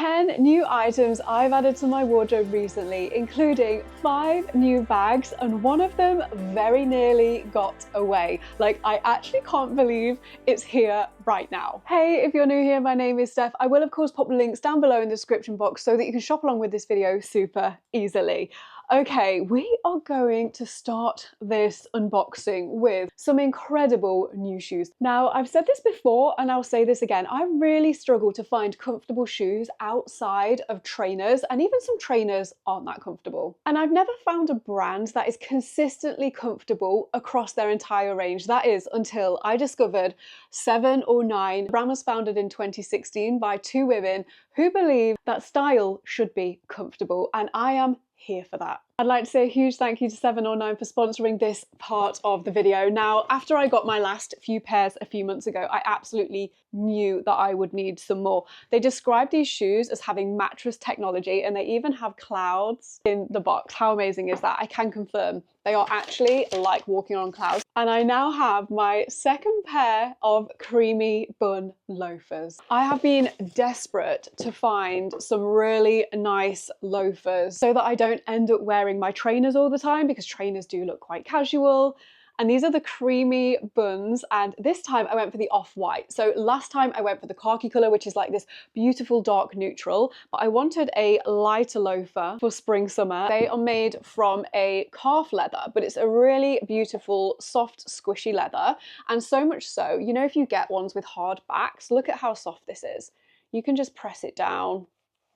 10 new items I've added to my wardrobe recently, including 5 new bags, and one of them very nearly got away. Like, I actually can't believe it's here right now. Hey, if you're new here, my name is Steph. I will of course pop links down below in the description box so that you can shop along with this video super easily. Okay, we are going to start this unboxing with some incredible new shoes. Now, I've said this before and I'll say this again, I really struggle to find comfortable shoes outside of trainers, and even some trainers aren't that comfortable. And I've never found a brand that is consistently comfortable across their entire range. That is until I discovered 7 or 9. The brand was founded in 2016 by 2 women who believe that style should be comfortable, and I am here for that. I'd like to say a huge thank you to 7 or 9 for sponsoring this part of the video. Now, after I got my last few pairs a few months ago, I absolutely knew that I would need some more. They describe these shoes as having mattress technology, and they even have clouds in the box. How amazing is that? I can confirm they are actually like walking on clouds. And I now have my second pair of creamy bun loafers. I have been desperate to find some really nice loafers so that I don't end up wearing my trainers all the time, because trainers do look quite casual. And these are the creamy buns, and this time I went for the off-white. So last time I went for the khaki colour, which is like this beautiful dark neutral, but I wanted a lighter loafer for spring summer. They are made from a calf leather, but it's a really beautiful soft squishy leather, and so much so, you know, if you get ones with hard backs, look at how soft this is. You can just press it down,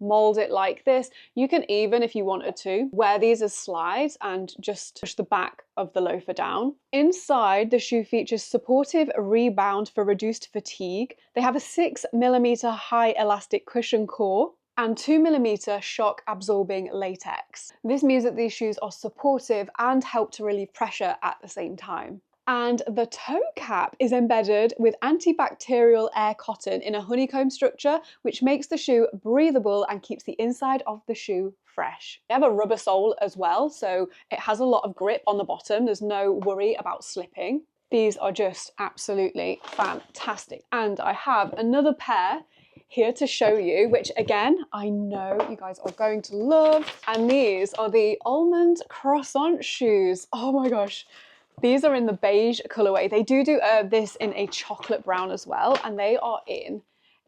mold it like this. You can even, if you wanted to, wear these as slides and just push the back of the loafer down. Inside, the shoe features supportive rebound for reduced fatigue. They have a 6mm high elastic cushion core and 2mm shock absorbing latex. This means that these shoes are supportive and help to relieve pressure at the same time. And the toe cap is embedded with antibacterial air cotton in a honeycomb structure, which makes the shoe breathable and keeps the inside of the shoe fresh. They have a rubber sole as well, so it has a lot of grip on the bottom. There's no worry about slipping. These are just absolutely fantastic. And I have another pair here to show you, which again, I know you guys are going to love. And these are the almond croissant shoes. Oh my gosh. These are in the beige colorway. They do this in a chocolate brown as well, and they are in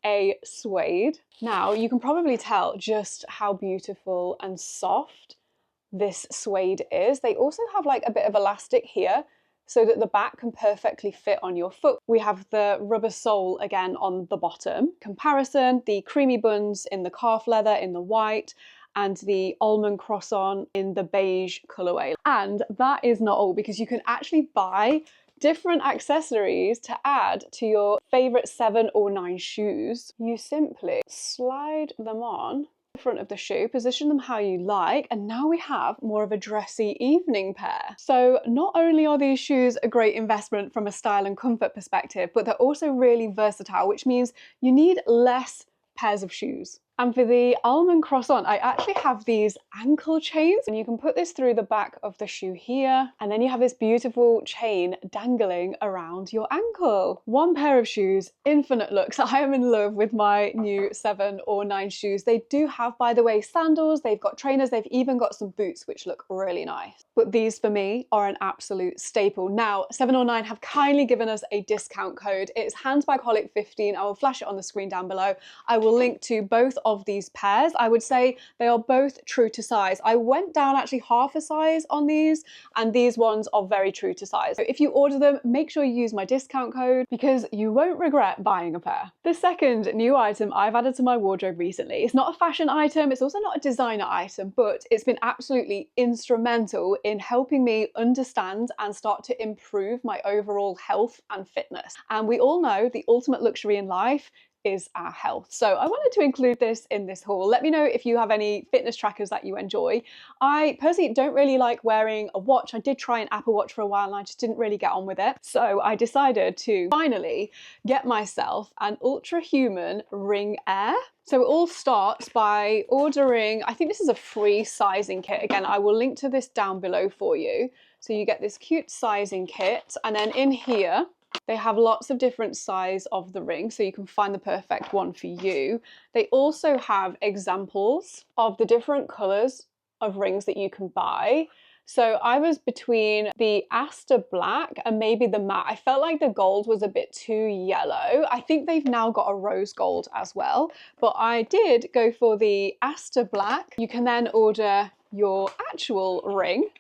a suede. Now, you can probably tell just how beautiful and soft this suede is. They also have like a bit of elastic here so that the back can perfectly fit on your foot. We have the rubber sole again on the bottom. Comparison, the creamy buns in the calf leather in the white, and the almond croissant in the beige colorway. And that is not all, because you can actually buy different accessories to add to your favorite 7 or 9 shoes. You simply slide them on the front of the shoe, position them how you like, and now we have more of a dressy evening pair. So not only are these shoes a great investment from a style and comfort perspective, but they're also really versatile, which means you need less pairs of shoes. And for the almond croissant, I actually have these ankle chains, and you can put this through the back of the shoe here, and then you have this beautiful chain dangling around your ankle. One pair of shoes, infinite looks. I am in love with my new 7 or 9 shoes. They do have, by the way, sandals, they've got trainers, they've even got some boots, which look really nice. But these for me are an absolute staple. Now, 7 or 9 have kindly given us a discount code. It's Handbagholic 15. I will flash it on the screen down below. I will link to both of these pairs. I would say they are both true to size. I went down actually half a size on these, and these ones are very true to size. So if you order them, make sure you use my discount code, because you won't regret buying a pair. The second new item I've added to my wardrobe recently, it's not a fashion item, it's also not a designer item, but it's been absolutely instrumental in helping me understand and start to improve my overall health and fitness. And we all know the ultimate luxury in life is our health. So I wanted to include this in this haul. Let me know if you have any fitness trackers that you enjoy. I personally don't really like wearing a watch. I did try an Apple Watch for a while and I just didn't really get on with it. So I decided to finally get myself an Ultra Human Ring Air. So it all starts by ordering, I think this is a free sizing kit. Again, I will link to this down below for you. So you get this cute sizing kit, and then in here They have lots of different size of the ring, so you can find the perfect one for you. They also have examples of the different colours of rings that you can buy. So I was between the Aster Black and maybe the matte. I felt like the gold was a bit too yellow. I think they've now got a rose gold as well, but I did go for the Aster Black. You can then order your actual ring,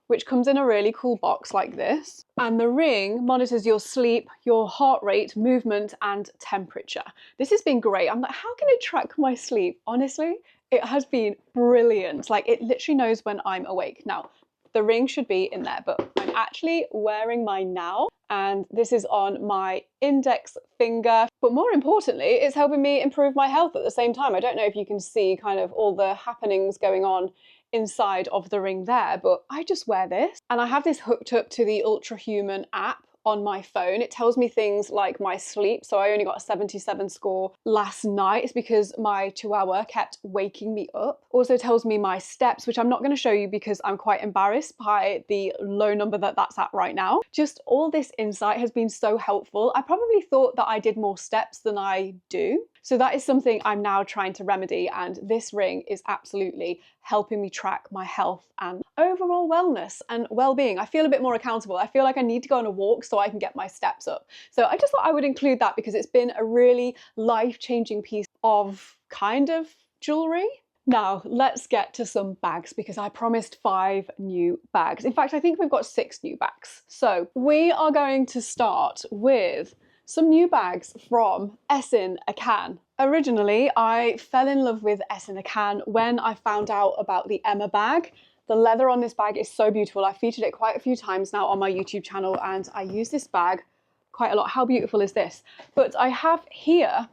which comes in a really cool box like this. And the ring monitors your sleep, your heart rate, movement, and temperature. This has been great. I'm like, how can it track my sleep? Honestly, it has been brilliant. Like, it literally knows when I'm awake. Now, the ring should be in there, but I'm actually wearing mine now. And this is on my index finger. But more importantly, it's helping me improve my health at the same time. I don't know if you can see kind of all the happenings going on inside of the ring there, but I just wear this. And I have this hooked up to the Ultrahuman app on my phone. It tells me things like my sleep. So I only got a 77 score last night. It's because my chihuahua kept waking me up. Also tells me my steps, which I'm not going to show you because I'm quite embarrassed by the low number that that's at right now. Just all this insight has been so helpful. I probably thought that I did more steps than I do. So that is something I'm now trying to remedy, and this ring is absolutely helping me track my health and overall wellness and well-being. I feel a bit more accountable. I feel like I need to go on a walk so I can get my steps up. So I just thought I would include that because it's been a really life-changing piece of kind of jewelry. Now, let's get to some bags because I promised 5 new bags. In fact, I think we've got 6 new bags. So we are going to start with some new bags from Essena. Originally, I fell in love with Essena when I found out about the Emma bag. The leather on this bag is so beautiful. I've featured it quite a few times now on my YouTube channel and I use this bag quite a lot. How beautiful is this? But I have here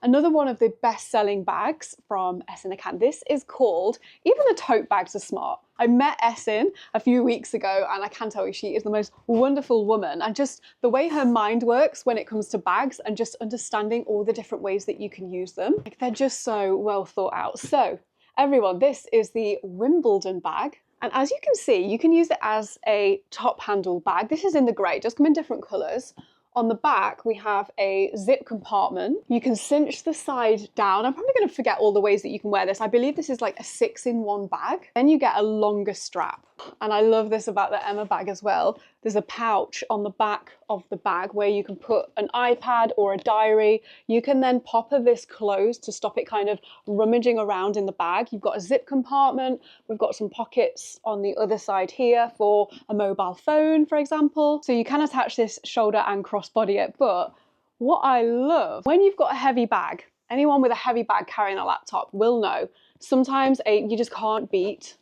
another one of the best-selling bags from Essena. This is called, even the tote bags are smart. I met Essin a few weeks ago and I can tell you she is the most wonderful woman, and just the way her mind works when it comes to bags and just understanding all the different ways that you can use them. Like, they're just so well thought out. So everyone, this is the Wimbledon bag. And as you can see, you can use it as a top handle bag. This is in the grey, it does come in different colours. On the back, we have a zip compartment. You can cinch the side down. I'm probably going to forget all the ways that you can wear this. I believe this is like a 6-in-1 bag. Then you get a longer strap. And I love this about the Emma bag as well. There's a pouch on the back of the bag where you can put an iPad or a diary. You can then popper this closed to stop it kind of rummaging around in the bag. You've got a zip compartment. We've got some pockets on the other side here for a mobile phone, for example. So you can attach this shoulder and crossbody it. But what I love, when you've got a heavy bag, anyone with a heavy bag carrying a laptop will know, sometimes you just can't beat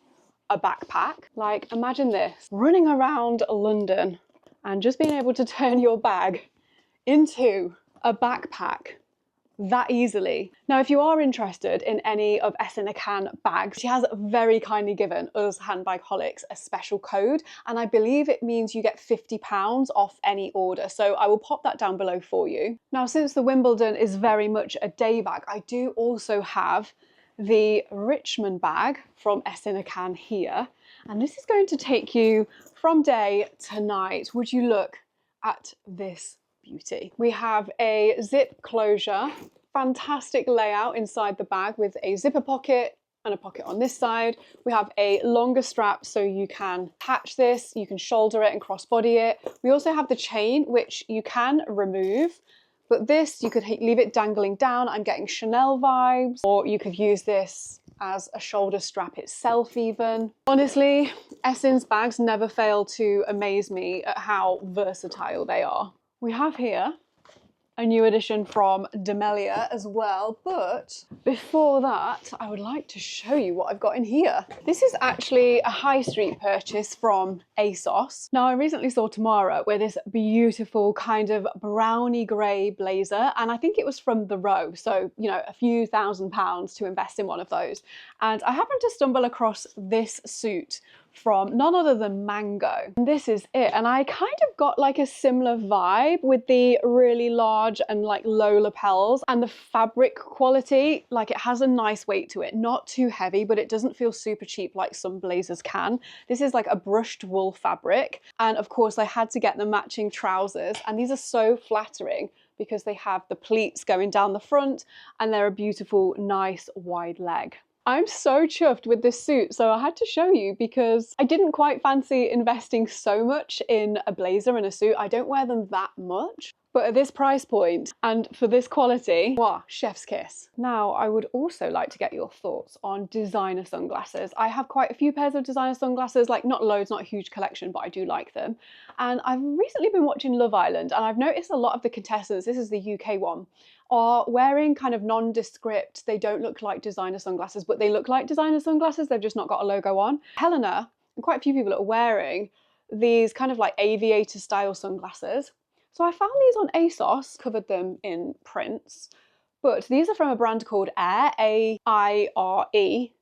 a backpack. Like, imagine this, running around London and just being able to turn your bag into a backpack that easily. Now, if you are interested in any of Essena bags, she has very kindly given us Handbagholics a special code, and I believe it means you get £50 off any order. So I will pop that down below for you. Now, since the Wimbledon is very much a day bag, I do also have the Richmond bag from Essena here, and this is going to take you from day to night. Would you look at this beauty? We have a zip closure, fantastic layout inside the bag with a zipper pocket and a pocket on this side. We have a longer strap so you can attach this, you can shoulder it and crossbody it. We also have the chain, which you can remove. But this, you could leave it dangling down. I'm getting Chanel vibes. Or you could use this as a shoulder strap itself even. Honestly, Essen's bags never fail to amaze me at how versatile they are. We have here a new edition from DeMellier as well, but before that, I would like to show you what I've got in here. This is actually a high street purchase from ASOS. Now, I recently saw Tamara wear this beautiful kind of browny grey blazer, and I think it was from the Row, so, you know, a few £1,000s to invest in one of those. And I happened to stumble across this suit from none other than Mango. And this is it. And I kind of got like a similar vibe with the really large and like low lapels, and the fabric quality, like it has a nice weight to it, not too heavy, but it doesn't feel super cheap like some blazers can. This is like a brushed wool fabric. And of course I had to get the matching trousers, and these are so flattering because they have the pleats going down the front and they're a beautiful, nice wide leg. I'm so chuffed with this suit, so I had to show you because I didn't quite fancy investing so much in a blazer and a suit. I don't wear them that much. But at this price point and for this quality, wow, chef's kiss. Now, I would also like to get your thoughts on designer sunglasses. I have quite a few pairs of designer sunglasses, like not loads, not a huge collection, but I do like them. And I've recently been watching Love Island, and I've noticed a lot of the contestants, this is the UK one, are wearing kind of nondescript, they don't look like designer sunglasses, but they look like designer sunglasses, they've just not got a logo on. Helena, and quite a few people are wearing these kind of like aviator style sunglasses. So I found these on ASOS, covered them in prints, but these are from a brand called Aire, A-I-R-E,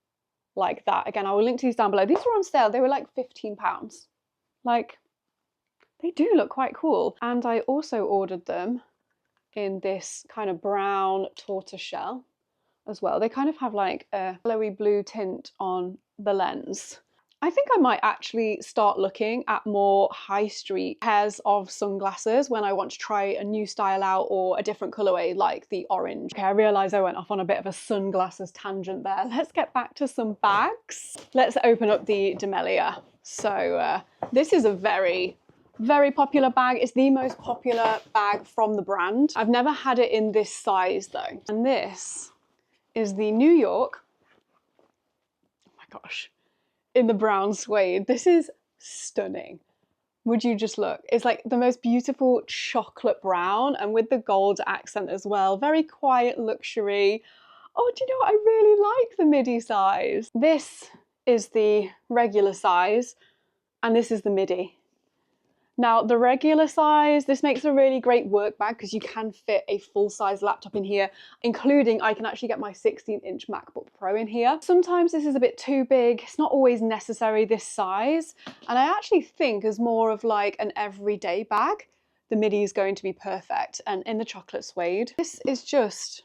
like that. Again, I will link to these down below. These were on sale, they were like £15. Like, they do look quite cool. And I also ordered them in this kind of brown tortoiseshell as well. They kind of have like a yellowy blue tint on the lens. I think I might actually start looking at more high street pairs of sunglasses when I want to try a new style out or a different colorway like the orange. Okay, I realise I went off on a bit of a sunglasses tangent there. Let's get back to some bags. Let's open up the DeMellier. So this is a very popular bag. It's the most popular bag from the brand. I've never had it in this size though. And this is the New York, oh my gosh, in the brown suede. This is stunning. Would you just look? It's like the most beautiful chocolate brown and with the gold accent as well. Very quiet luxury. Oh, do you know what? I really like the midi size. This is the regular size and this is the midi. Now the regular size, this makes a really great work bag because you can fit a full-size laptop in here, including I can actually get my 16-inch MacBook Pro in here. Sometimes this is a bit too big. It's not always necessary this size. And I actually think as more of like an everyday bag, the midi is going to be perfect. And in the chocolate suede, this is just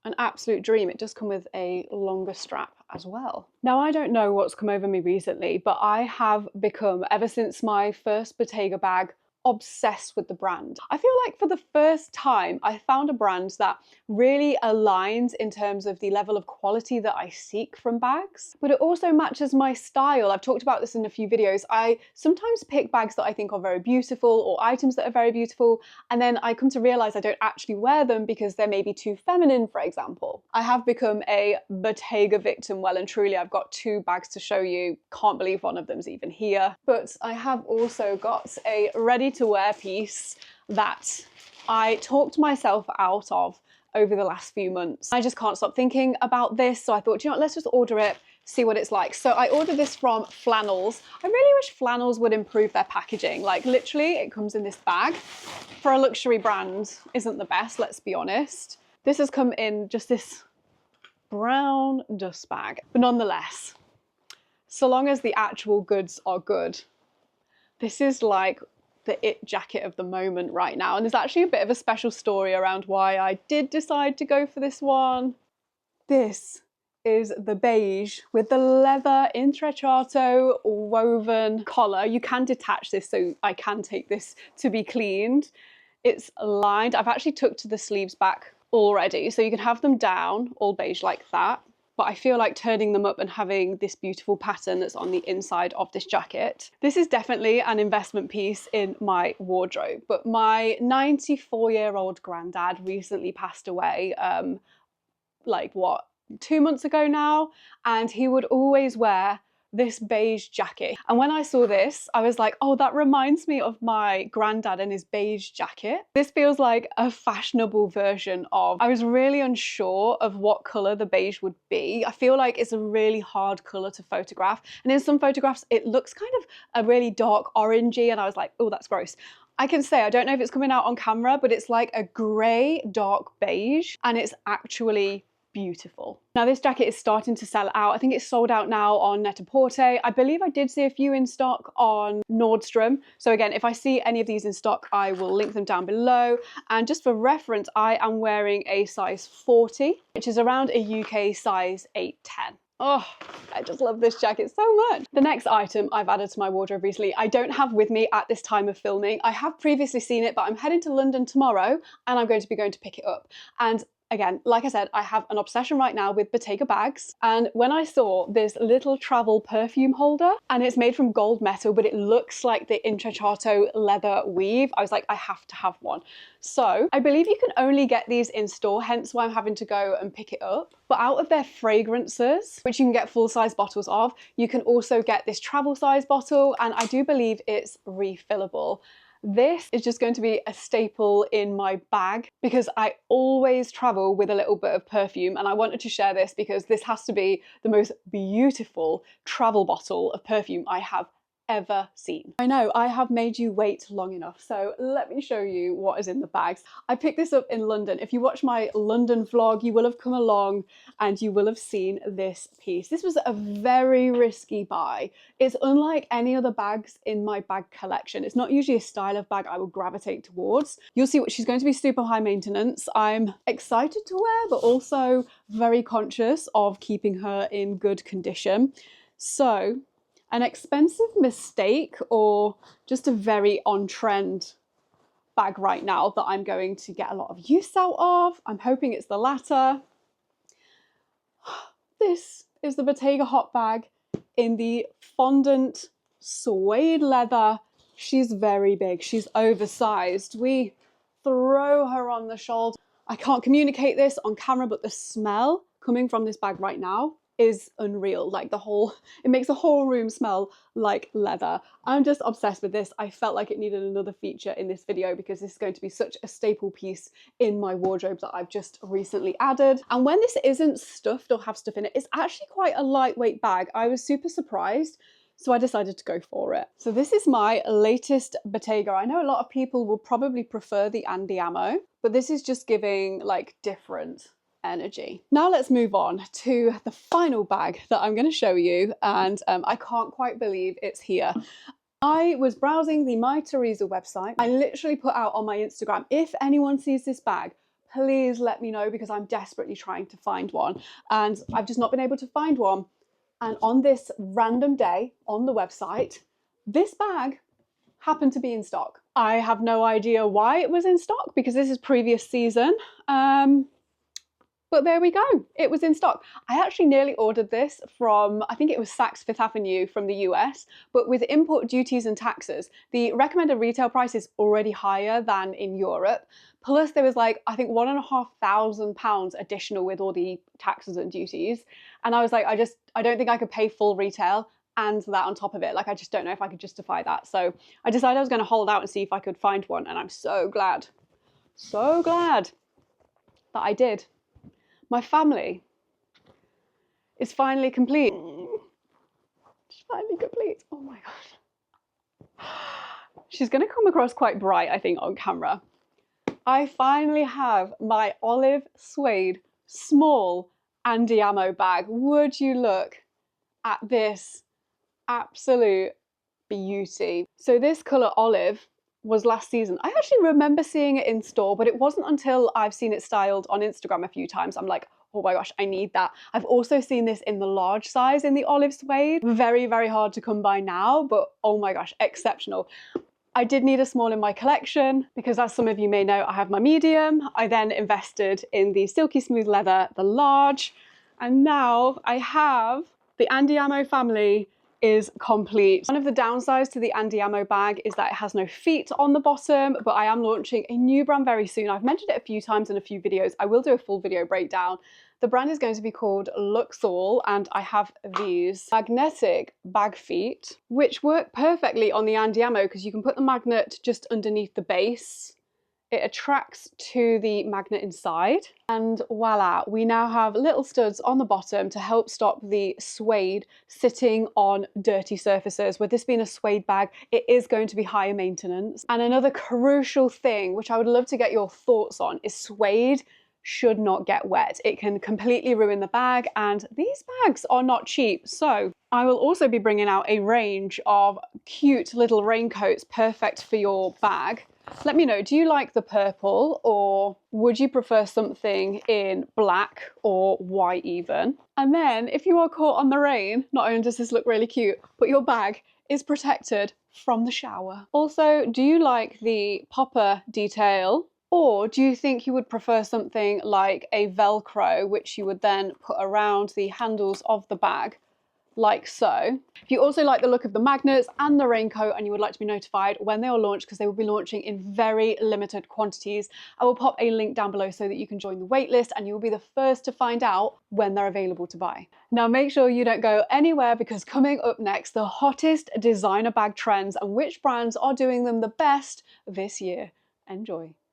an absolute dream. It does come with a longer strap as well. Now, I don't know what's come over me recently, but I have become, ever since my first Bottega bag, obsessed with the brand. I feel like for the first time I found a brand that really aligns in terms of the level of quality that I seek from bags, but it also matches my style. I've talked about this in a few videos. I sometimes pick bags that I think are very beautiful or items that are very beautiful, and then I come to realize I don't actually wear them because they're maybe too feminine, for example. I have become a Bottega victim well and truly. I've got two bags to show you. Can't believe one of them's even here. But I have also got a ready to wear piece that I talked myself out of over the last few months. I just can't stop thinking about this, so I thought, you know what, let's just order it, see what it's like. So I ordered this from Flannels. I really wish Flannels would improve their packaging. Like literally it comes in this bag. For a luxury brand isn't the best, let's be honest. This has come in just this brown dust bag, but nonetheless, so long as the actual goods are good, this is like the it jacket of the moment right now. And there's actually a bit of a special story around why I did decide to go for this one. This is the beige with the leather intrecciato woven collar. You can detach this, so I can take this to be cleaned. It's lined. I've actually tucked the sleeves back already, so you can have them down all beige like that. But I feel like turning them up and having this beautiful pattern that's on the inside of this jacket. This is definitely an investment piece in my wardrobe, but my 94-year-old granddad recently passed away, like what, 2 months ago now, and he would always wear this beige jacket. And when I saw this, I was like, oh, that reminds me of my granddad and his beige jacket. This feels like a fashionable version of, I was really unsure of what color the beige would be. I feel like it's a really hard color to photograph. And in some photographs, it looks kind of a really dark orangey. And I was like, oh, that's gross. I can say, I don't know if it's coming out on camera, but it's like a gray, dark beige. And it's actually beautiful. Now this jacket is starting to sell out. I think it's sold out now on Net-a-Porter. I believe I did see a few in stock on Nordstrom. So again, if I see any of these in stock, I will link them down below. And just for reference, I am wearing a size 40, which is around a UK size 8-10. Oh, I just love this jacket so much. The next item I've added to my wardrobe recently, I don't have with me at this time of filming. I have previously seen it, but I'm heading to London tomorrow and I'm going to be going to pick it up. And again, like I said, I have an obsession right now with Bottega bags. And when I saw this little travel perfume holder, and it's made from gold metal, but it looks like the Intrecciato leather weave, I was like, I have to have one. So I believe you can only get these in store, hence why I'm having to go and pick it up. But out of their fragrances, which you can get full-size bottles of, you can also get this travel size bottle, and I do believe it's refillable. This is just going to be a staple in my bag because I always travel with a little bit of perfume, and I wanted to share this because this has to be the most beautiful travel bottle of perfume I have ever seen. I know I have made you wait long enough, so let me show you what is in the bags. I picked this up in London. If you watch my London vlog, you will have come along and you will have seen this piece. This was a very risky buy. It's unlike any other bags in my bag collection. It's not usually a style of bag I would gravitate towards. You'll see what she's going to be super high maintenance. I'm excited to wear, but also very conscious of keeping her in good condition. So an expensive mistake or just a very on-trend bag right now that I'm going to get a lot of use out of. I'm hoping it's the latter. This is the Bottega hot bag in the fondant suede leather. She's very big, she's oversized. We throw her on the shoulder. I can't communicate this on camera, but the smell coming from this bag right now is unreal. Like it makes the whole room smell like leather. I'm just obsessed with this. I felt like it needed another feature in this video because this is going to be such a staple piece in my wardrobe that I've just recently added. And when this isn't stuffed or have stuff in it, it's actually quite a lightweight bag. I was super surprised, so I decided to go for it. So this is my latest Bottega. I know a lot of people will probably prefer the Andyamo, but this is just giving like different energy. Now let's move on to the final bag that I'm going to show you, and I can't quite believe it's here. I was browsing the My Teresa website. I literally put out on my Instagram, if anyone sees this bag, please let me know because I'm desperately trying to find one, and I've just not been able to find one. And on this random day on the website, this bag happened to be in stock. I have no idea why it was in stock because this is previous season. But there we go, it was in stock. I actually nearly ordered this from, I think it was Saks Fifth Avenue from the US, but with import duties and taxes, the recommended retail price is already higher than in Europe. Plus there was like, I think £1,500 additional with all the taxes and duties. And I was like, I don't think I could pay full retail and that on top of it. Like, I just don't know if I could justify that. So I decided I was gonna hold out and see if I could find one. And I'm so glad that I did. My family is finally complete. She's finally complete. Oh my God. She's going to come across quite bright, I think, on camera. I finally have my olive suede small Andyamo bag. Would you look at this absolute beauty? So this colour olive was last season. I actually remember seeing it in store, but it wasn't until I've seen it styled on Instagram a few times I'm like, oh my gosh, I need that. I've also seen this in the large size in the olive suede. Very, very hard to come by now, but oh my gosh, exceptional. I did need a small in my collection because, as some of you may know, I have my medium. I then invested in the silky smooth leather, the large, and now I have the Andyamo family is complete. One of the downsides to the Andyamo bag is that it has no feet on the bottom, but I am launching a new brand very soon. I've mentioned it a few times in a few videos. I will do a full video breakdown. The brand is going to be called Luxall, and I have these magnetic bag feet, which work perfectly on the Andyamo because you can put the magnet just underneath the base. It attracts to the magnet inside, and voila, we now have little studs on the bottom to help stop the suede sitting on dirty surfaces. With this being a suede bag, it is going to be higher maintenance. And another crucial thing, which I would love to get your thoughts on, is suede should not get wet. It can completely ruin the bag, and these bags are not cheap. So I will also be bringing out a range of cute little raincoats perfect for your bag. Let me know, do you like the purple, or would you prefer something in black or white even? And then if you are caught on the rain, not only does this look really cute, but your bag is protected from the shower. Also, do you like the popper detail? Or do you think you would prefer something like a Velcro, which you would then put around the handles of the bag, like so? If you also like the look of the magnets and the raincoat and you would like to be notified when they are launched, because they will be launching in very limited quantities, I will pop a link down below so that you can join the waitlist and you will be the first to find out when they're available to buy. Now make sure you don't go anywhere, because coming up next, the hottest designer bag trends and which brands are doing them the best this year. Enjoy.